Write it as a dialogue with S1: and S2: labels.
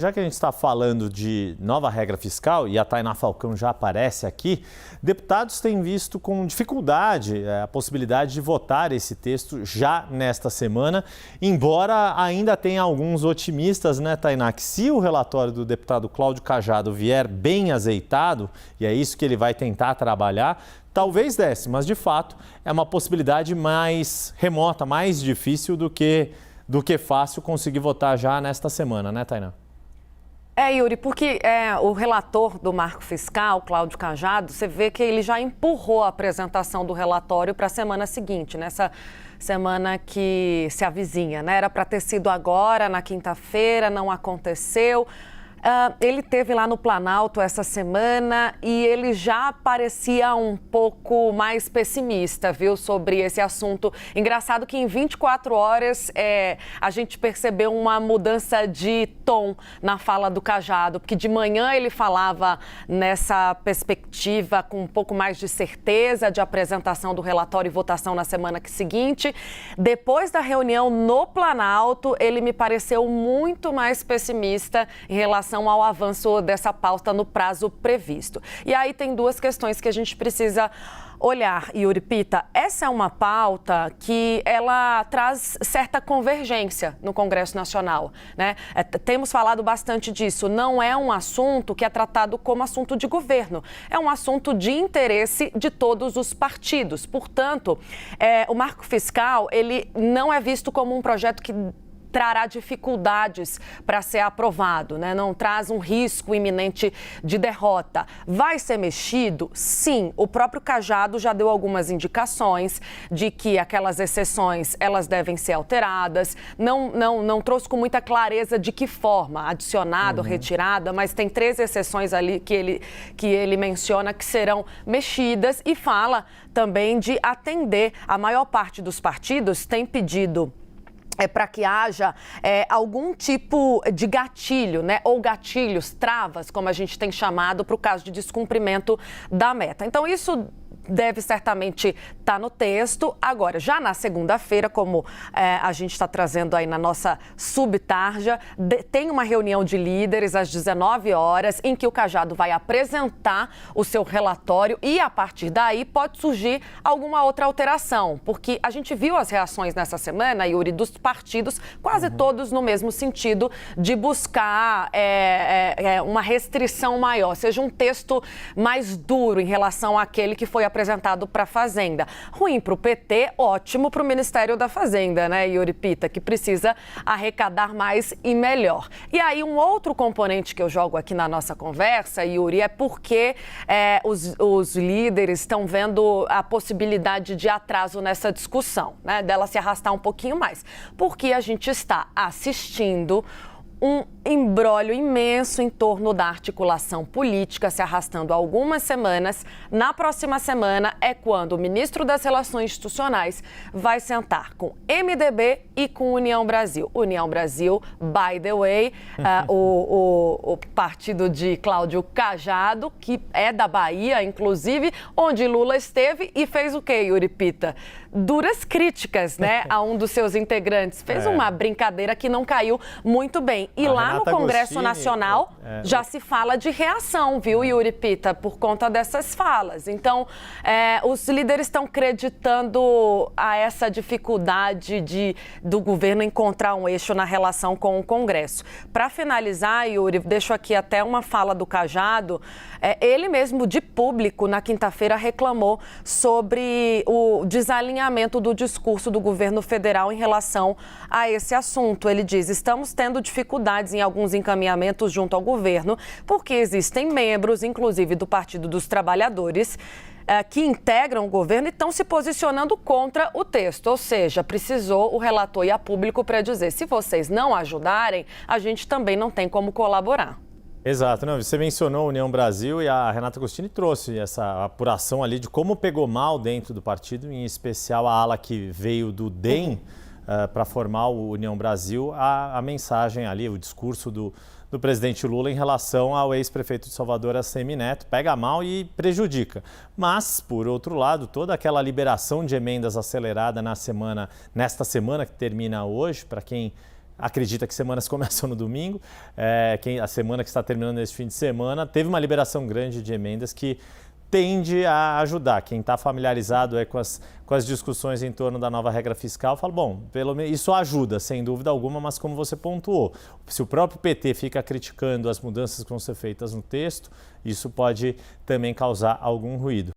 S1: Já que a gente está falando de nova regra fiscal, e a Tainá Falcão já aparece aqui, deputados têm visto com dificuldade a possibilidade de votar esse texto já nesta semana, embora ainda tenha alguns otimistas, né, Tainá, que se o relatório do deputado Cláudio Cajado vier bem azeitado, e é isso que ele vai tentar trabalhar, talvez desse, mas de fato é uma possibilidade mais remota, mais difícil do que fácil conseguir votar já nesta semana, né, Tainá?
S2: Yuri, porque o relator do marco fiscal, Cláudio Cajado, você vê que ele já empurrou a apresentação do relatório para a semana seguinte, nessa semana que se avizinha, né? Era para ter sido agora, na quinta-feira, não aconteceu. Ele esteve lá no Planalto essa semana e ele já parecia um pouco mais pessimista, viu, sobre esse assunto. Engraçado que em 24 horas a gente percebeu uma mudança de tom na fala do Cajado, porque de manhã ele falava nessa perspectiva com um pouco mais de certeza de apresentação do relatório e votação na semana seguinte. Depois da reunião no Planalto, ele me pareceu muito mais pessimista em relação ao avanço dessa pauta no prazo previsto. E aí tem duas questões que a gente precisa olhar, Yuri Pita. Essa é uma pauta que ela traz certa convergência no Congresso Nacional, né? Temos falado bastante disso. Não é um assunto que é tratado como assunto de governo. É um assunto de interesse de todos os partidos. Portanto, o marco fiscal, ele não é visto como um projeto que trará dificuldades para ser aprovado, né? Não traz um risco iminente de derrota. Vai ser mexido? Sim. O próprio Cajado já deu algumas indicações de que aquelas exceções, elas devem ser alteradas. Não trouxe com muita clareza de que forma, adicionado, retirada, mas tem 3 exceções ali que ele menciona que serão mexidas e fala também de atender. A maior parte dos partidos tem pedido para que haja algum tipo de gatilho, né? Ou gatilhos, travas, como a gente tem chamado, para o caso de descumprimento da meta. Então, isso deve certamente estar no texto. Agora, já na segunda-feira, como a gente está trazendo aí na nossa subtarja, tem uma reunião de líderes às 19 horas, em que o Cajado vai apresentar o seu relatório e, a partir daí, pode surgir alguma outra alteração, porque a gente viu as reações nessa semana, Yuri, dos partidos, quase todos no mesmo sentido, de buscar uma restrição maior, seja um texto mais duro em relação àquele que foi apresentado para a Fazenda. Ruim para o PT, ótimo para o Ministério da Fazenda, né, Yuri Pita, que precisa arrecadar mais e melhor. E aí, um outro componente que eu jogo aqui na nossa conversa, Yuri, é porque os líderes estão vendo a possibilidade de atraso nessa discussão, né, dela se arrastar um pouquinho mais, porque a gente está assistindo um imbróglio imenso em torno da articulação política se arrastando há algumas semanas. Na próxima semana é quando o ministro das Relações Institucionais vai sentar com MDB e com União Brasil. União Brasil, by the way, o partido de Cláudio Cajado, que é da Bahia, inclusive, onde Lula esteve e fez o quê, Yuri Pita? Duras críticas, né, a um dos seus integrantes. Fez uma brincadeira que não caiu muito bem. E lá no Congresso Nacional já se fala de reação, viu, Yuri Pita, por conta dessas falas. Então, os líderes estão acreditando a essa dificuldade do governo encontrar um eixo na relação com o Congresso. Para finalizar, Yuri, deixo aqui até uma fala do Cajado. Ele mesmo, de público, na quinta-feira, reclamou sobre o desalinhamento do discurso do governo federal em relação a esse assunto. Ele diz: estamos tendo dificuldades em alguns encaminhamentos junto ao governo, porque existem membros, inclusive do Partido dos Trabalhadores, que integram o governo e estão se posicionando contra o texto. Ou seja, precisou o relator ir a público para dizer: se vocês não ajudarem, a gente também não tem como colaborar.
S1: Exato, não, você mencionou a União Brasil e a Renata Agostini trouxe essa apuração ali de como pegou mal dentro do partido, em especial a ala que veio do DEM para formar o União Brasil, a mensagem ali, o discurso do presidente Lula em relação ao ex-prefeito de Salvador, ACM Neto, pega mal e prejudica. Mas, por outro lado, toda aquela liberação de emendas acelerada nesta semana que termina hoje, para quem acredita que semanas começam no domingo, a semana que está terminando nesse fim de semana, teve uma liberação grande de emendas que tende a ajudar. Quem está familiarizado com as discussões em torno da nova regra fiscal, fala, bom, pelo menos isso ajuda, sem dúvida alguma, mas como você pontuou, se o próprio PT fica criticando as mudanças que vão ser feitas no texto, isso pode também causar algum ruído.